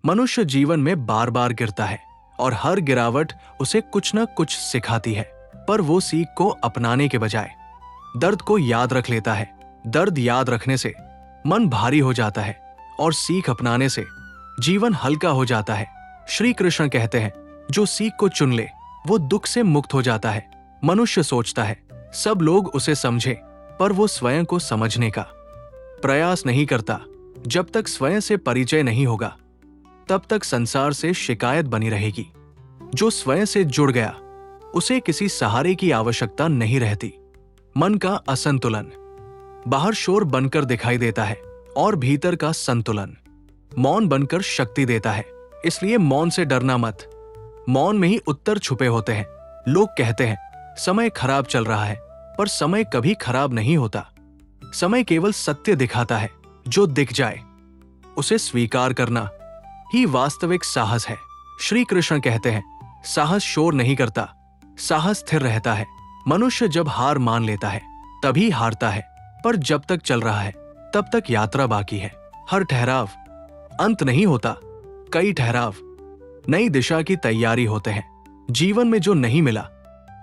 मनुष्य जीवन में बार बार गिरता है और हर गिरावट उसे कुछ न कुछ सिखाती है, पर वो सीख को अपनाने के बजाय दर्द को याद रख लेता है। दर्द याद रखने से मन भारी हो जाता है और सीख अपनाने से जीवन हल्का हो जाता है। श्री कृष्ण कहते हैं, जो सीख को चुन ले वो दुख से मुक्त हो जाता है। मनुष्य सोचता है सब लोग उसे समझे, पर वो स्वयं को समझने का प्रयास नहीं करता। जब तक स्वयं से परिचय नहीं होगा तब तक संसार से शिकायत बनी रहेगी। जो स्वयं से जुड़ गया उसे किसी सहारे की आवश्यकता नहीं रहती। मन का असंतुलन बाहर शोर बनकर दिखाई देता है और भीतर का संतुलन मौन बनकर शक्ति देता है। इसलिए मौन से डरना मत। मौन में ही उत्तर छुपे होते हैं। लोग कहते हैं समय खराब चल रहा है, पर समय कभी खराब नहीं होता। समय केवल सत्य दिखाता है। जो दिख जाए उसे स्वीकार करना ही वास्तविक साहस है। श्री कृष्ण कहते हैं, साहस शोर नहीं करता, साहस स्थिर रहता है। मनुष्य जब हार मान लेता है तभी हारता है, पर जब तक चल रहा है तब तक यात्रा बाकी है। हर ठहराव अंत नहीं होता, कई ठहराव नई दिशा की तैयारी होते हैं। जीवन में जो नहीं मिला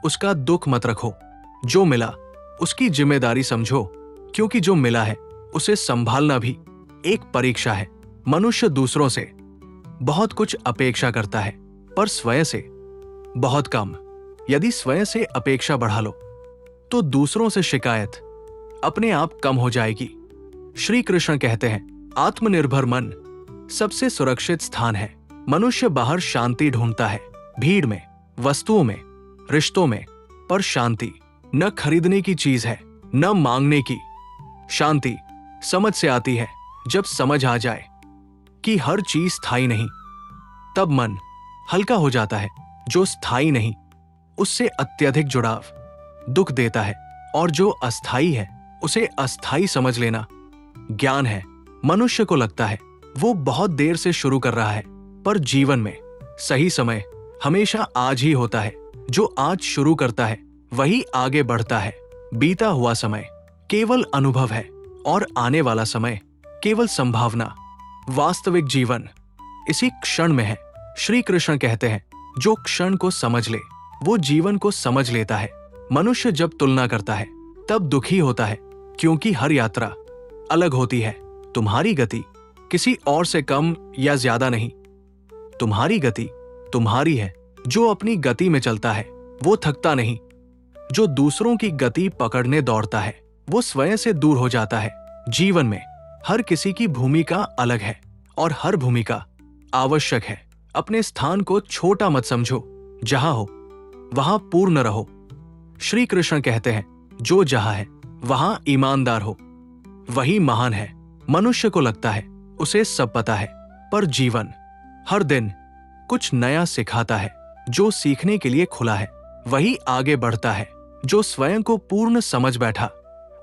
उसका दुख मत रखो, जो मिला उसकी जिम्मेदारी समझो, क्योंकि जो मिला है उसे संभालना भी एक परीक्षा है। मनुष्य दूसरों से बहुत कुछ अपेक्षा करता है, पर स्वयं से बहुत कम। यदि स्वयं से अपेक्षा बढ़ा लो तो दूसरों से शिकायत अपने आप कम हो जाएगी। श्री कृष्ण कहते हैं, आत्मनिर्भर मन सबसे सुरक्षित स्थान है। मनुष्य बाहर शांति ढूंढता है, भीड़ में, वस्तुओं में, रिश्तों में, पर शांति न खरीदने की चीज है, न मांगने की। शांति समझ से आती है। जब समझ आ जाए कि हर चीज स्थायी नहीं, तब मन हल्का हो जाता है। जो स्थायी नहीं उससे अत्यधिक जुड़ाव दुख देता है, और जो अस्थायी है उसे अस्थायी समझ लेना ज्ञान है। मनुष्य को लगता है वो बहुत देर से शुरू कर रहा है, पर जीवन में सही समय हमेशा आज ही होता है। जो आज शुरू करता है वही आगे बढ़ता है। बीता हुआ समय केवल अनुभव है और आने वाला समय केवल संभावना। वास्तविक जीवन इसी क्षण में है। श्री कृष्ण कहते हैं, जो क्षण को समझ ले वो जीवन को समझ लेता है। मनुष्य जब तुलना करता है तब दुखी होता है, क्योंकि हर यात्रा अलग होती है। तुम्हारी गति किसी और से कम या ज्यादा नहीं, तुम्हारी गति तुम्हारी है। जो अपनी गति में चलता है वो थकता नहीं। जो दूसरों की गति पकड़ने दौड़ता है वो स्वयं से दूर हो जाता है। जीवन में हर किसी की भूमिका अलग है और हर भूमिका आवश्यक है। अपने स्थान को छोटा मत समझो, जहां हो वहां पूर्ण रहो। श्री कृष्ण कहते हैं, जो जहां है वहां ईमानदार हो वही महान है। मनुष्य को लगता है उसे सब पता है, पर जीवन हर दिन कुछ नया सिखाता है। जो सीखने के लिए खुला है वही आगे बढ़ता है। जो स्वयं को पूर्ण समझ बैठा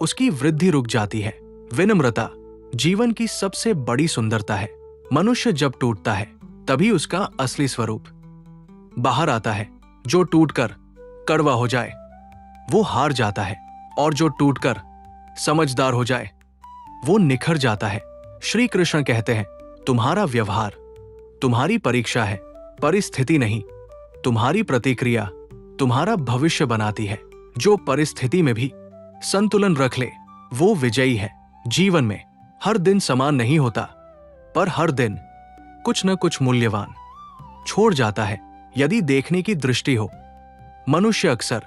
उसकी वृद्धि रुक जाती है। विनम्रता जीवन की सबसे बड़ी सुंदरता है। मनुष्य जब टूटता है तभी उसका असली स्वरूप बाहर आता है। जो टूटकर कड़वा हो जाए वो हार जाता है, और जो टूटकर समझदार हो जाए वो निखर जाता है। श्री कृष्ण कहते हैं, तुम्हारा व्यवहार तुम्हारी परीक्षा है, परिस्थिति नहीं। तुम्हारी प्रतिक्रिया तुम्हारा भविष्य बनाती है। जो परिस्थिति में भी संतुलन रख ले वो विजयी है। जीवन में हर दिन समान नहीं होता, पर हर दिन कुछ न कुछ मूल्यवान छोड़ जाता है, यदि देखने की दृष्टि हो। मनुष्य अक्सर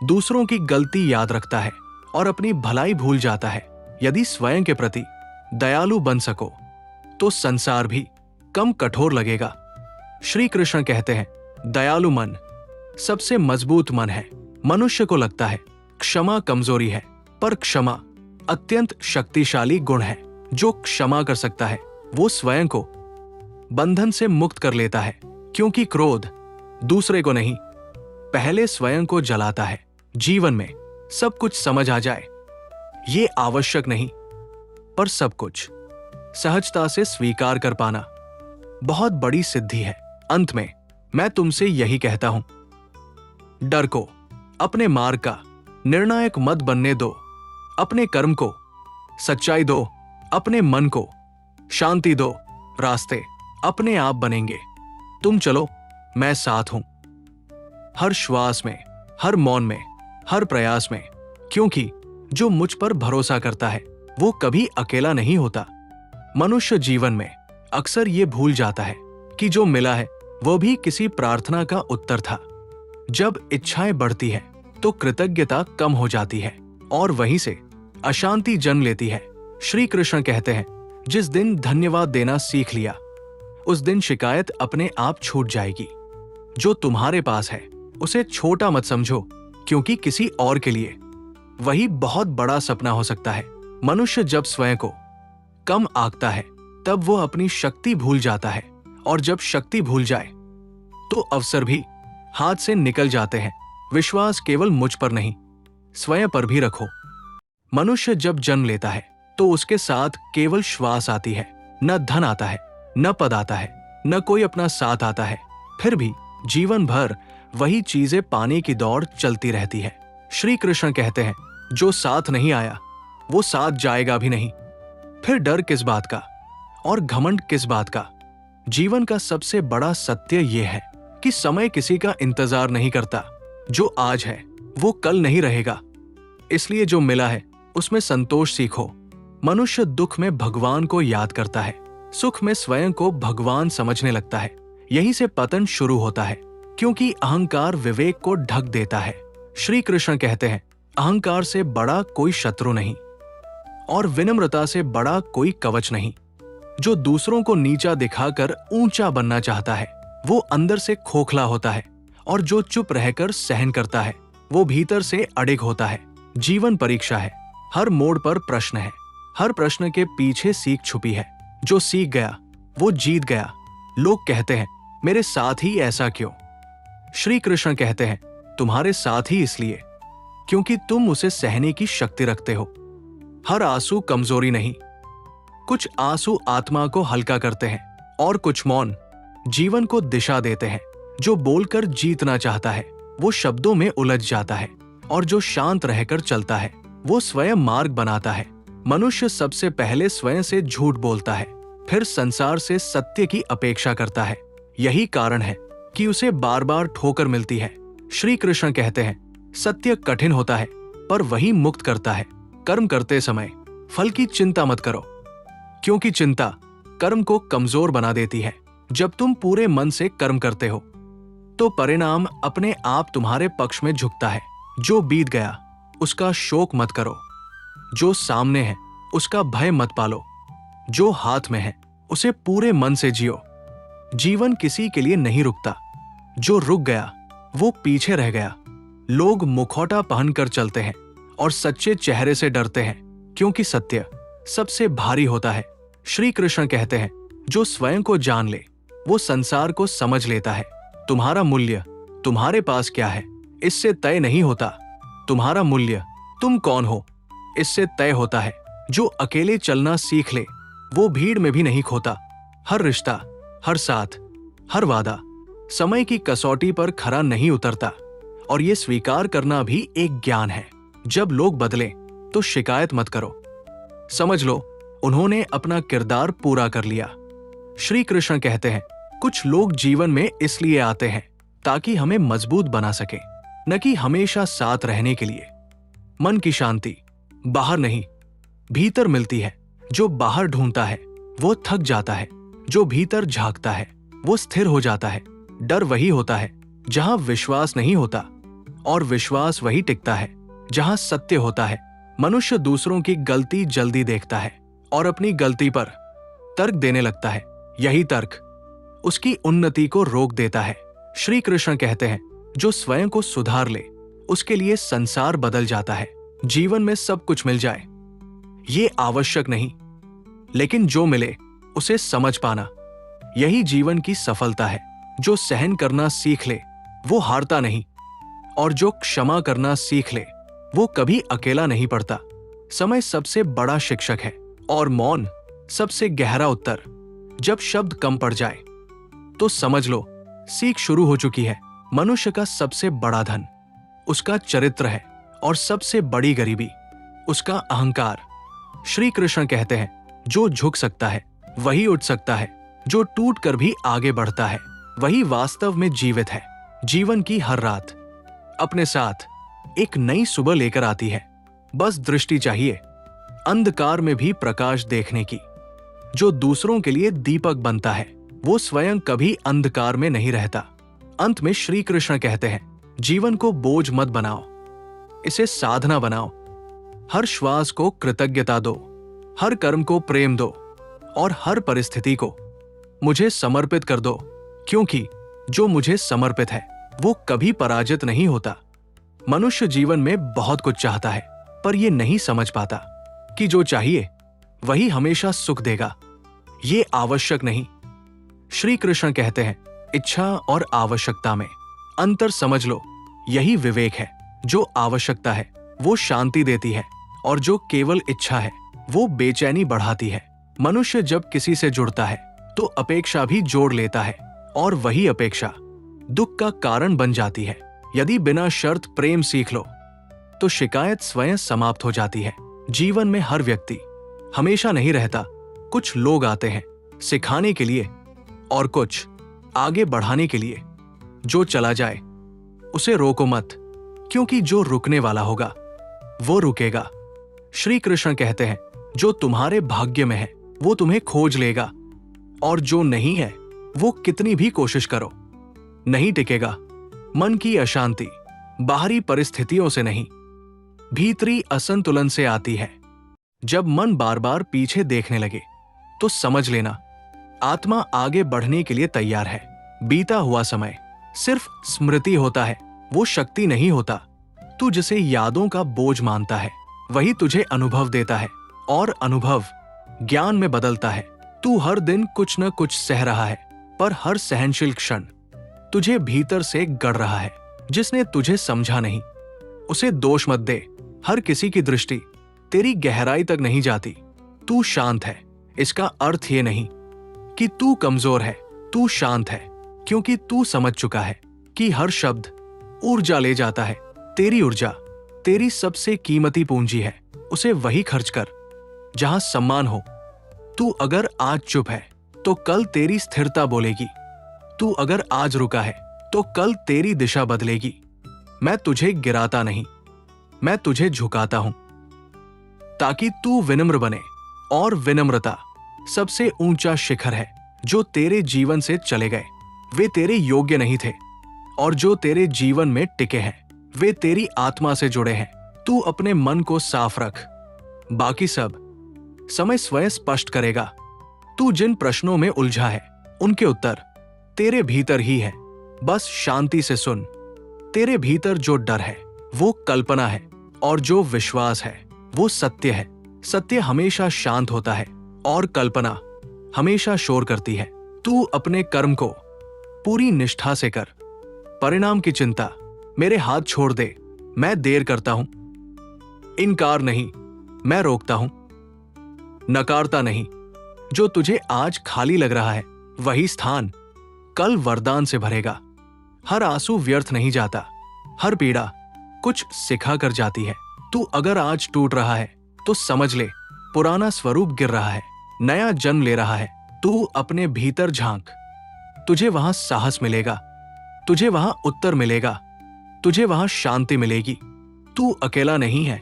दूसरों की गलती याद रखता है और अपनी भलाई भूल जाता है। यदि स्वयं के प्रति दयालु बन सको तो संसार भी कम कठोर लगेगा। श्री कृष्ण कहते हैं, दयालु मन सबसे मजबूत मन है। मनुष्य को लगता है क्षमा कमजोरी है, पर क्षमा अत्यंत शक्तिशाली गुण है। जो क्षमा कर सकता है वो स्वयं को बंधन से मुक्त कर लेता है, क्योंकि क्रोध दूसरे को नहीं, पहले स्वयं को जलाता है। जीवन में सब कुछ समझ आ जाए ये आवश्यक नहीं, पर सब कुछ सहजता से स्वीकार कर पाना बहुत बड़ी सिद्धि है। अंत में मैं तुमसे यही कहता हूं, डर को अपने मार्ग का निर्णायक मत बनने दो। अपने कर्म को सच्चाई दो, अपने मन को शांति दो। रास्ते अपने आप बनेंगे। तुम चलो, मैं साथ हूं, हर श्वास में, हर मौन में, हर प्रयास में, क्योंकि जो मुझ पर भरोसा करता है वो कभी अकेला नहीं होता। मनुष्य जीवन में अक्सर ये भूल जाता है कि जो मिला है वो भी किसी प्रार्थना का उत्तर था। जब इच्छाएं बढ़ती है तो कृतज्ञता कम हो जाती है और वहीं से अशांति जन्म लेती है। श्री कृष्ण कहते हैं, जिस दिन धन्यवाद देना सीख लिया उस दिन शिकायत अपने आप छूट जाएगी। जो तुम्हारे पास है उसे छोटा मत समझो, क्योंकि किसी और के लिए वही बहुत बड़ा सपना हो सकता है। मनुष्य जब स्वयं को कम आंकता है तब वो अपनी शक्ति भूल जाता है, और जब शक्ति भूल जाए तो अवसर भी हाथ से निकल जाते हैं। विश्वास केवल मुझ पर नहीं, स्वयं पर भी रखो। मनुष्य जब जन्म लेता है तो उसके साथ केवल श्वास आती है, न धन आता है, न पद आता है, न कोई अपना साथ आता है। फिर भी जीवन भर वही चीजें पाने की दौड़ चलती रहती है। श्री कृष्ण कहते हैं, जो साथ नहीं आया वो साथ जाएगा भी नहीं। फिर डर किस बात का और घमंड किस बात का? जीवन का सबसे बड़ा सत्य यह है कि समय किसी का इंतजार नहीं करता। जो आज है वो कल नहीं रहेगा। इसलिए जो मिला है उसमें संतोष सीखो। मनुष्य दुख में भगवान को याद करता है, सुख में स्वयं को भगवान समझने लगता है। यहीं से पतन शुरू होता है, क्योंकि अहंकार विवेक को ढक देता है। श्री कृष्ण कहते हैं, अहंकार से बड़ा कोई शत्रु नहीं और विनम्रता से बड़ा कोई कवच नहीं। जो दूसरों को नीचा दिखाकर ऊंचा बनना चाहता है वो अंदर से खोखला होता है, और जो चुप रहकर सहन करता है वो भीतर से अडिग होता है। जीवन परीक्षा है, हर मोड़ पर प्रश्न है, हर प्रश्न के पीछे सीख छुपी है। जो सीख गया वो जीत गया। लोग कहते हैं, मेरे साथ ही ऐसा क्यों? श्री कृष्ण कहते हैं, तुम्हारे साथ ही इसलिए क्योंकि तुम उसे सहने की शक्ति रखते हो। हर आंसू कमजोरी नहीं, कुछ आंसू आत्मा को हल्का करते हैं और कुछ मौन जीवन को दिशा देते हैं। जो बोलकर जीतना चाहता है वो शब्दों में उलझ जाता है, और जो शांत रहकर चलता है वो स्वयं मार्ग बनाता है। मनुष्य सबसे पहले स्वयं से झूठ बोलता है, फिर संसार से सत्य की अपेक्षा करता है। यही कारण है कि उसे बार बार ठोकर मिलती है। श्री कृष्ण कहते हैं, सत्य कठिन होता है पर वही मुक्त करता है। कर्म करते समय फल की चिंता मत करो, क्योंकि चिंता कर्म को कमजोर बना देती है। जब तुम पूरे मन से कर्म करते हो तो परिणाम अपने आप तुम्हारे पक्ष में झुकता है। जो बीत गया उसका शोक मत करो, जो सामने है उसका भय मत पालो, जो हाथ में है उसे पूरे मन से जियो। जीवन किसी के लिए नहीं रुकता, जो रुक गया वो पीछे रह गया। लोग मुखौटा पहनकर चलते हैं और सच्चे चेहरे से डरते हैं, क्योंकि सत्य सबसे भारी होता है। श्री कृष्ण कहते हैं, जो स्वयं को जान ले वो संसार को समझ लेता है। तुम्हारा मूल्य तुम्हारे पास क्या है इससे तय नहीं होता, तुम्हारा मूल्य तुम कौन हो इससे तय होता है। जो अकेले चलना सीख ले वो भीड़ में भी नहीं खोता। हर रिश्ता, हर साथ, हर वादा समय की कसौटी पर खरा नहीं उतरता, और ये स्वीकार करना भी एक ज्ञान है। जब लोग बदले तो शिकायत मत करो, समझ लो उन्होंने अपना किरदार पूरा कर लिया। श्री कृष्ण कहते हैं, कुछ लोग जीवन में इसलिए आते हैं ताकि हमें मजबूत बना सके, न कि हमेशा साथ रहने के लिए। मन की शांति बाहर नहीं भीतर मिलती है। जो बाहर ढूंढता है वो थक जाता है, जो भीतर झांकता है वो स्थिर हो जाता है। डर वही होता है जहां विश्वास नहीं होता, और विश्वास वही टिकता है जहां सत्य होता है। मनुष्य दूसरों की गलती जल्दी देखता है और अपनी गलती पर तर्क देने लगता है। यही तर्क उसकी उन्नति को रोक देता है। श्री कृष्ण कहते हैं, जो स्वयं को सुधार ले उसके लिए संसार बदल जाता है। जीवन में सब कुछ मिल जाए ये आवश्यक नहीं, लेकिन जो मिले उसे समझ पाना यही जीवन की सफलता है। जो सहन करना सीख ले वो हारता नहीं, और जो क्षमा करना सीख ले वो कभी अकेला नहीं पड़ता। समय सबसे बड़ा शिक्षक है और मौन सबसे गहरा उत्तर। जब शब्द कम पड़ जाए तो समझ लो सीख शुरू हो चुकी है। मनुष्य का सबसे बड़ा धन उसका चरित्र है, और सबसे बड़ी गरीबी उसका अहंकार। श्री कृष्ण कहते हैं, जो झुक सकता है वही उठ सकता है, जो टूट कर भी आगे बढ़ता है वही वास्तव में जीवित है। जीवन की हर रात अपने साथ एक नई सुबह लेकर आती है। बस दृष्टि चाहिए, अंधकार में भी प्रकाश देखने की। जो दूसरों के लिए दीपक बनता है वो स्वयं कभी अंधकार में नहीं रहता। अंत में श्री कृष्ण कहते हैं, जीवन को बोझ मत बनाओ, इसे साधना बनाओ। हर श्वास को कृतज्ञता दो, हर कर्म को प्रेम दो और हर परिस्थिति को मुझे समर्पित कर दो, क्योंकि जो मुझे समर्पित है वो कभी पराजित नहीं होता। मनुष्य जीवन में बहुत कुछ चाहता है, पर ये नहीं समझ पाता कि जो चाहिए वही हमेशा सुख देगा। ये आवश्यक नहीं। श्री कृष्ण कहते हैं, इच्छा और आवश्यकता में अंतर समझ लो, यही विवेक है। जो आवश्यकता है वो शांति देती है और जो केवल इच्छा है वो बेचैनी बढ़ाती है। मनुष्य जब किसी से जुड़ता है तो अपेक्षा भी जोड़ लेता है और वही अपेक्षा दुख का कारण बन जाती है। यदि बिना शर्त प्रेम सीख लो तो शिकायत स्वयं समाप्त हो जाती है। जीवन में हर व्यक्ति हमेशा नहीं रहता। कुछ लोग आते हैं सिखाने के लिए और कुछ आगे बढ़ाने के लिए। जो चला जाए उसे रोको मत, क्योंकि जो रुकने वाला होगा वो रुकेगा। श्री कृष्ण कहते हैं, जो तुम्हारे भाग्य में है वो तुम्हें खोज लेगा और जो नहीं है वो कितनी भी कोशिश करो नहीं टिकेगा। मन की अशांति बाहरी परिस्थितियों से नहीं, भीतरी असंतुलन से आती है। जब मन बार बार पीछे देखने लगे तो समझ लेना आत्मा आगे बढ़ने के लिए तैयार है। बीता हुआ समय सिर्फ स्मृति होता है, वो शक्ति नहीं होता। तू जिसे यादों का बोझ मानता है वही तुझे अनुभव देता है और अनुभव ज्ञान में बदलता है। तू हर दिन कुछ न कुछ सह रहा है, पर हर सहनशील क्षण तुझे भीतर से गढ़ रहा है। जिसने तुझे समझा नहीं उसे दोष मत दे। हर किसी की दृष्टि तेरी गहराई तक नहीं जाती। तू शांत है, इसका अर्थ ये नहीं कि तू कमजोर है। तू शांत है क्योंकि तू समझ चुका है कि हर शब्द ऊर्जा ले जाता है। तेरी ऊर्जा तेरी सबसे कीमती पूंजी है। उसे वही खर्च कर जहां सम्मान हो। तू अगर आज चुप है तो कल तेरी स्थिरता बोलेगी। तू अगर आज रुका है तो कल तेरी दिशा बदलेगी। मैं तुझे गिराता नहीं, मैं तुझे झुकाता हूं ताकि तू विनम्र बने। और विनम्रता सबसे ऊंचा शिखर है। जो तेरे जीवन से चले गए वे तेरे योग्य नहीं थे, और जो तेरे जीवन में टिके हैं वे तेरी आत्मा से जुड़े हैं। तू अपने मन को साफ रख, बाकी सब समय स्वयं स्पष्ट करेगा। तू जिन प्रश्नों में उलझा है उनके उत्तर तेरे भीतर ही है। बस शांति से सुन। तेरे भीतर जो डर है वो कल्पना है और जो विश्वास है वो सत्य है। सत्य हमेशा शांत होता है और कल्पना हमेशा शोर करती है। तू अपने कर्म को पूरी निष्ठा से कर। परिणाम की चिंता मेरे हाथ छोड़ दे। मैं देर करता हूं, इनकार नहीं, मैं रोकता हूं, नकारता नहीं। जो तुझे आज खाली लग रहा है वही स्थान कल वरदान से भरेगा। हर आंसू व्यर्थ नहीं जाता, हर पीड़ा कुछ सिखा कर जाती है। तू अगर आज टूट रहा है तो समझ ले पुराना स्वरूप गिर रहा है, नया जन्म ले रहा है। तू अपने भीतर झांक, तुझे वहां साहस मिलेगा, तुझे वहां उत्तर मिलेगा, तुझे वहां शांति मिलेगी। तू अकेला नहीं है,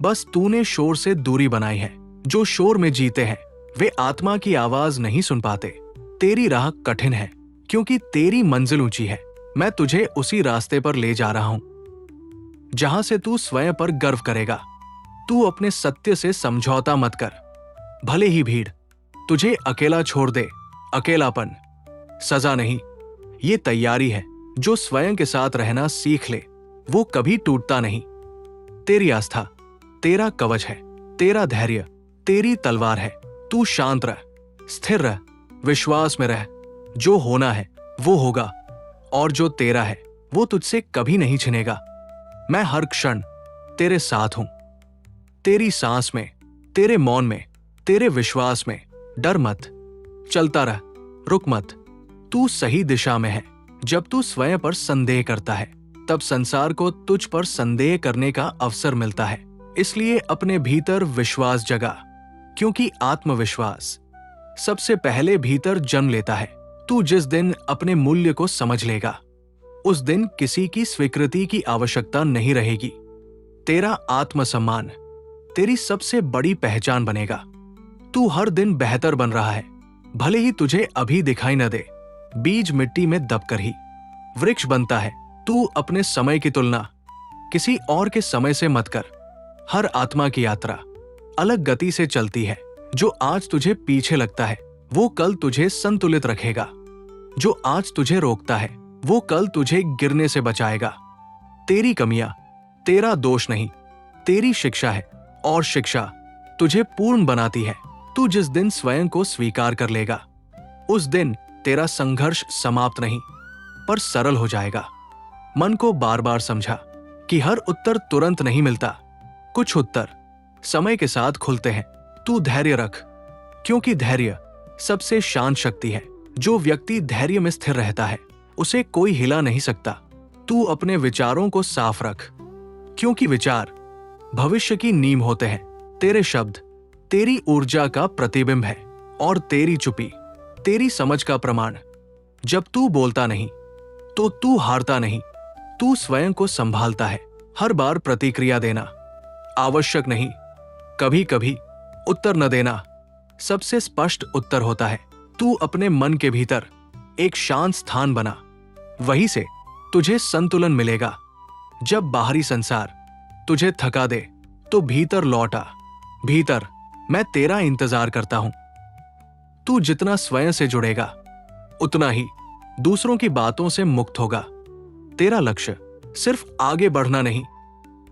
बस तूने शोर से दूरी बनाई है। जो शोर में जीते हैं वे आत्मा की आवाज नहीं सुन पाते। तेरी राह कठिन है क्योंकि तेरी मंजिल ऊंची है। मैं तुझे उसी रास्ते पर ले जा रहा हूं जहां से तू स्वयं पर गर्व करेगा। तू अपने सत्य से समझौता मत कर, भले ही भीड़ तुझे अकेला छोड़ दे। अकेलापन सजा नहीं, ये तैयारी है। जो स्वयं के साथ रहना सीख ले वो कभी टूटता नहीं। तेरी आस्था तेरा कवच है, तेरा धैर्य तेरी तलवार है। तू शांत रह, स्थिर रह, विश्वास में रह। जो होना है वो होगा और जो तेरा है वो तुझसे कभी नहीं छिनेगा। मैं हर क्षण तेरे साथ हूं, तेरी सांस में, तेरे मौन में, तेरे विश्वास में। डर मत, चलता रह, रुक मत। तू सही दिशा में है। जब तू स्वयं पर संदेह करता है तब संसार को तुझ पर संदेह करने का अवसर मिलता है। इसलिए अपने भीतर विश्वास जगा, क्योंकि आत्मविश्वास सबसे पहले भीतर जन्म लेता है। तू जिस दिन अपने मूल्य को समझ लेगा, उस दिन किसी की स्वीकृति की आवश्यकता नहीं रहेगी। तेरा आत्मसम्मान तेरी सबसे बड़ी पहचान बनेगा। तू हर दिन बेहतर बन रहा है, भले ही तुझे अभी दिखाई न दे। बीज मिट्टी में दबकर ही वृक्ष बनता है। तू अपने समय की तुलना किसी और के समय से मत कर। हर आत्मा की यात्रा अलग गति से चलती है। जो आज तुझे पीछे लगता है, वो कल तुझे संतुलित रखेगा। जो आज तुझे रोकता है, वो कल तुझे गिरने से बचाएगा। तेरी कमियां तेरा दोष नहीं, तेरी शिक्षा है, और शिक्षा तुझे पूर्ण बनाती है। तू जिस दिन स्वयं को स्वीकार कर लेगा, उस दिन तेरा संघर्ष समाप्त नहीं, पर सरल हो जाएगा। मन को बार बार समझा कि हर उत्तर तुरंत नहीं मिलता। कुछ उत्तर समय के साथ खुलते हैं। तू धैर्य रख, क्योंकि धैर्य सबसे शांत शक्ति है। जो व्यक्ति धैर्य में स्थिर रहता है, उसे कोई हिला नहीं सकता। तू अपने विचारों को साफ रख, क्योंकि विचार भविष्य की नींव होते हैं। तेरे शब्द तेरी ऊर्जा का प्रतिबिंब है, और तेरी चुप्पी तेरी समझ का प्रमाण। जब तू बोलता नहीं, तो तू हारता नहीं, तू स्वयं को संभालता है। हर बार प्रतिक्रिया देना आवश्यक नहीं। कभी कभी उत्तर न देना सबसे स्पष्ट उत्तर होता है। तू अपने मन के भीतर एक शांत स्थान बना, वहीं से तुझे संतुलन मिलेगा। जब बाहरी संसार तुझे थका दे, तो भीतर लौट आ। भीतर मैं तेरा इंतजार करता हूं। तू जितना स्वयं से जुड़ेगा, उतना ही दूसरों की बातों से मुक्त होगा। तेरा लक्ष्य सिर्फ आगे बढ़ना नहीं,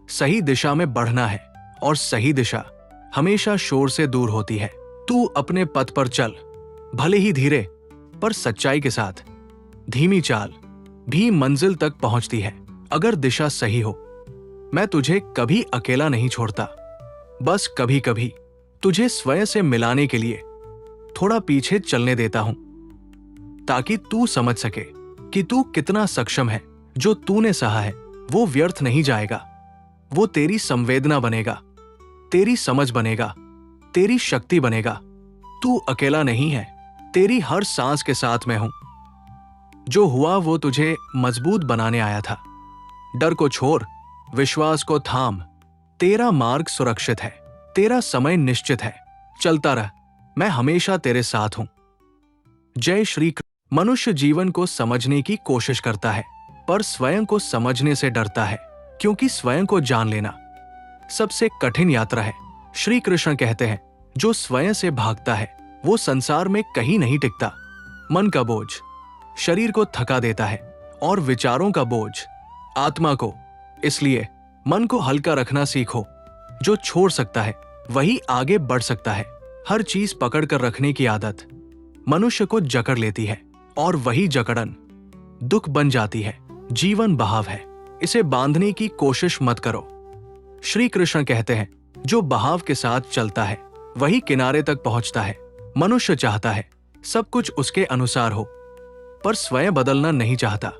सही दिशा में बढ़ना है, और सही दिशा हमेशा शोर से दूर होती है। तू अपने पथ पर चल, भले ही धीरे, पर सच्चाई के साथ। धीमी चाल भी मंजिल तक पहुंचती है, अगर दिशा सही हो। मैं तुझे कभी अकेला नहीं छोड़ता, बस कभी कभी तुझे स्वयं से मिलाने के लिए थोड़ा पीछे चलने देता हूं, ताकि तू समझ सके कि तू कितना सक्षम है। जो तूने सहा है, वो व्यर्थ नहीं जाएगा। वो तेरी संवेदना बनेगा, तेरी समझ बनेगा, तेरी शक्ति बनेगा। तू अकेला नहीं है, तेरी हर सांस के साथ मैं हूं। जो हुआ वो तुझे मजबूत बनाने आया था। डर को छोड़, विश्वास को थाम। तेरा मार्ग सुरक्षित है, तेरा समय निश्चित है। चलता रह, मैं हमेशा तेरे साथ हूं। जय श्री कृष्ण। मनुष्य जीवन को समझने की कोशिश करता है, पर स्वयं को समझने से डरता है, क्योंकि स्वयं को जान लेना सबसे कठिन यात्रा है। श्री कृष्ण कहते हैं, जो स्वयं से भागता है, वो संसार में कहीं नहीं टिकता। मन का बोझ शरीर को थका देता है, और विचारों का बोझ आत्मा को। इसलिए मन को हल्का रखना सीखो। जो छोड़ सकता है, वही आगे बढ़ सकता है। हर चीज पकड़ कर रखने की आदत मनुष्य को जकड़ लेती है, और वही जकड़न दुख बन जाती है। जीवन बहाव है, इसे बांधने की कोशिश मत करो। श्री कृष्ण कहते हैं, जो बहाव के साथ चलता है, वही किनारे तक पहुंचता है। मनुष्य चाहता है सब कुछ उसके अनुसार हो, पर स्वयं बदलना नहीं चाहता।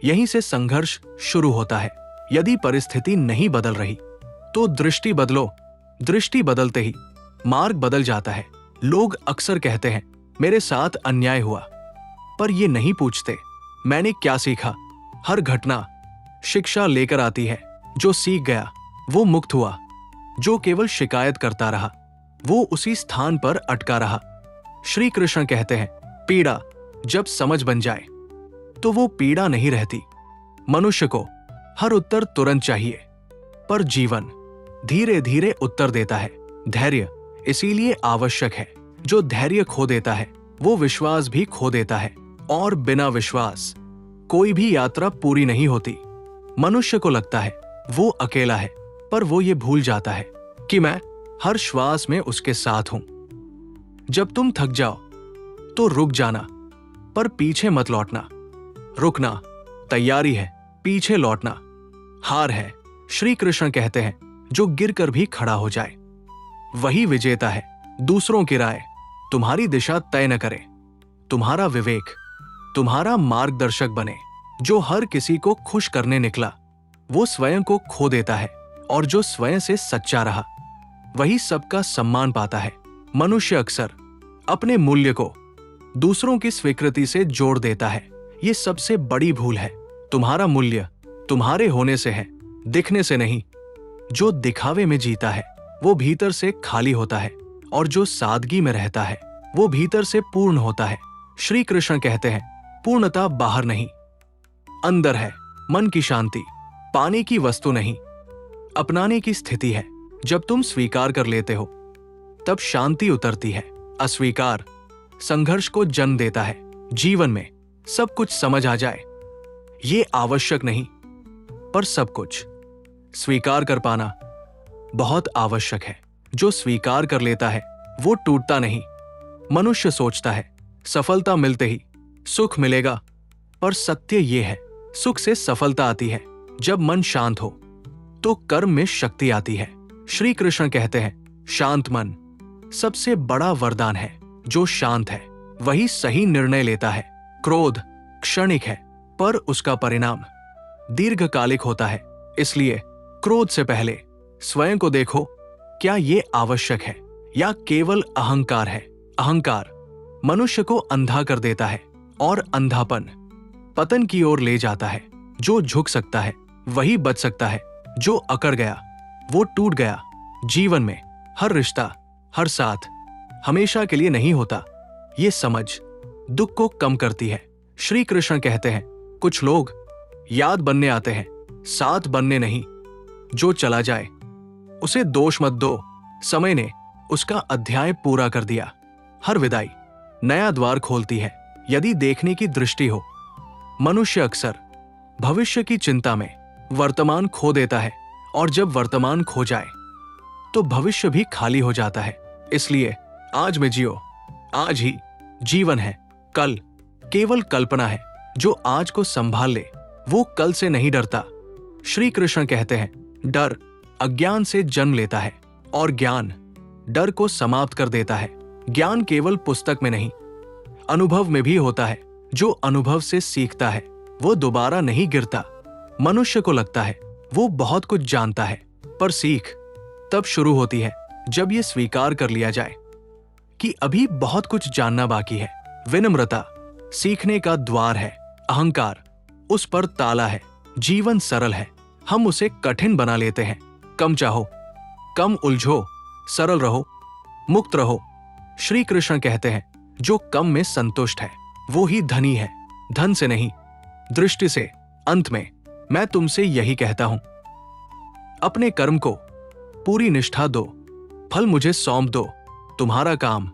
यहीं से संघर्ष शुरू होता है। यदि परिस्थिति नहीं बदल रही, तो दृष्टि बदलो। दृष्टि बदलते ही मार्ग बदल जाता है। लोग अक्सर कहते हैं, मेरे साथ अन्याय हुआ, पर ये नहीं पूछते मैंने क्या सीखा। हर घटना शिक्षा लेकर आती है। जो सीख गया वो मुक्त हुआ, जो केवल शिकायत करता रहा वो उसी स्थान पर अटका रहा। श्री कृष्ण कहते हैं, पीड़ा जब समझ बन जाए तो वो पीड़ा नहीं रहती। मनुष्य को हर उत्तर तुरंत चाहिए, पर जीवन धीरे धीरे उत्तर देता है। धैर्य इसीलिए आवश्यक है। जो धैर्य खो देता है, वो विश्वास भी खो देता है, और बिना विश्वास कोई भी यात्रा पूरी नहीं होती। मनुष्य को लगता है वो अकेला है, पर वो ये भूल जाता है कि मैं हर श्वास में उसके साथ हूं। जब तुम थक जाओ तो रुक जाना, पर पीछे मत लौटना। रुकना तैयारी है, पीछे लौटना हार है। श्री कृष्ण कहते हैं, जो गिरकर भी खड़ा हो जाए वही विजेता है। दूसरों की राय तुम्हारी दिशा तय न करे। तुम्हारा विवेक तुम्हारा मार्गदर्शक बने। जो हर किसी को खुश करने निकला, वो स्वयं को खो देता है, और जो स्वयं से सच्चा रहा, वही सबका सम्मान पाता है। मनुष्य अक्सर अपने मूल्य को दूसरों की स्वीकृति से जोड़ देता है। ये सबसे बड़ी भूल है। तुम्हारा मूल्य तुम्हारे होने से है, दिखने से नहीं। जो दिखावे में जीता है वो भीतर से खाली होता है, और जो सादगी में रहता है वो भीतर से पूर्ण होता है। श्री कृष्ण कहते हैं, पूर्णता बाहर नहीं, अंदर है। मन की शांति पाने की वस्तु नहीं, अपनाने की स्थिति है। जब तुम स्वीकार कर लेते हो तब शांति उतरती है। अस्वीकार संघर्ष को जन्म देता है। जीवन में सब कुछ समझ आ जाए ये आवश्यक नहीं, पर सब कुछ स्वीकार कर पाना बहुत आवश्यक है। जो स्वीकार कर लेता है वो टूटता नहीं। मनुष्य सोचता है सफलता मिलते ही सुख मिलेगा, पर सत्य ये है, सुख से सफलता आती है जब मन शांत हो, तो कर्म में शक्ति आती है। श्री कृष्ण कहते हैं, शांत मन सबसे बड़ा वरदान है। जो शांत है वही सही निर्णय लेता है। क्रोध क्षणिक है, पर उसका परिणाम दीर्घकालिक होता है। इसलिए क्रोध से पहले स्वयं को देखो, क्या ये आवश्यक है या केवल अहंकार है। अहंकार मनुष्य को अंधा कर देता है, और अंधापन पतन की ओर ले जाता है। जो झुक सकता है वही बच सकता है, जो अकड़ गया वो टूट गया। जीवन में हर रिश्ता, हर साथ हमेशा के लिए नहीं होता। ये समझ दुख को कम करती है। श्री कृष्ण कहते हैं, कुछ लोग याद बनने आते हैं, साथ बनने नहीं। जो चला जाए उसे दोष मत दो, समय ने उसका अध्याय पूरा कर दिया। हर विदाई नया द्वार खोलती है, यदि देखने की दृष्टि हो। मनुष्य अक्सर भविष्य की चिंता में वर्तमान खो देता है, और जब वर्तमान खो जाए तो भविष्य भी खाली हो जाता है। इसलिए आज में जियो, आज ही जीवन है। कल केवल कल्पना है। जो आज को संभाल ले वो कल से नहीं डरता। श्री कृष्ण कहते हैं, डर अज्ञान से जन्म लेता है, और ज्ञान डर को समाप्त कर देता है। ज्ञान केवल पुस्तक में नहीं, अनुभव में भी होता है। जो अनुभव से सीखता है वो दोबारा नहीं गिरता। मनुष्य को लगता है वो बहुत कुछ जानता है, पर सीख तब शुरू होती है जब ये स्वीकार कर लिया जाए कि अभी बहुत कुछ जानना बाकी है। विनम्रता सीखने का द्वार है, अहंकार उस पर ताला है। जीवन सरल है, हम उसे कठिन बना लेते हैं। कम चाहो, कम उलझो, सरल रहो, मुक्त रहो। श्री कृष्ण कहते हैं, जो कम में संतुष्ट है वो ही धनी है, धन से नहीं, दृष्टि से। अंत में मैं तुमसे यही कहता हूं, अपने कर्म को पूरी निष्ठा दो, फल मुझे सौंप दो। तुम्हारा काम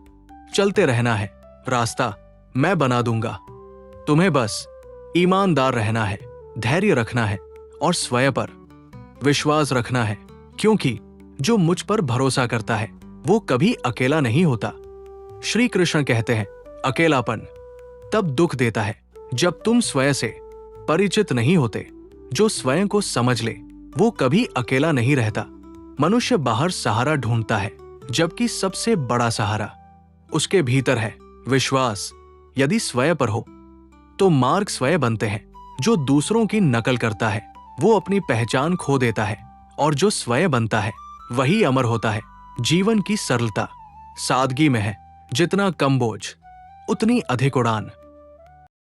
चलते रहना है, रास्ता मैं बना दूंगा। तुम्हें बस ईमानदार रहना है, धैर्य रखना है, और स्वयं पर विश्वास रखना है। क्योंकि जो मुझ पर भरोसा करता है वो कभी अकेला नहीं होता। श्री कृष्ण कहते हैं, अकेलापन तब दुख देता है जब तुम स्वयं से परिचित नहीं होते। जो स्वयं को समझ ले वो कभी अकेला नहीं रहता। मनुष्य बाहर सहारा ढूंढता है, जबकि सबसे बड़ा सहारा उसके भीतर है। विश्वास यदि स्वयं पर हो तो मार्ग स्वयं बनते हैं। जो दूसरों की नकल करता है वो अपनी पहचान खो देता है, और जो स्वयं बनता है वही अमर होता है। जीवन की सरलता सादगी में है। जितना कम बोझ उतनी अधिक उड़ान।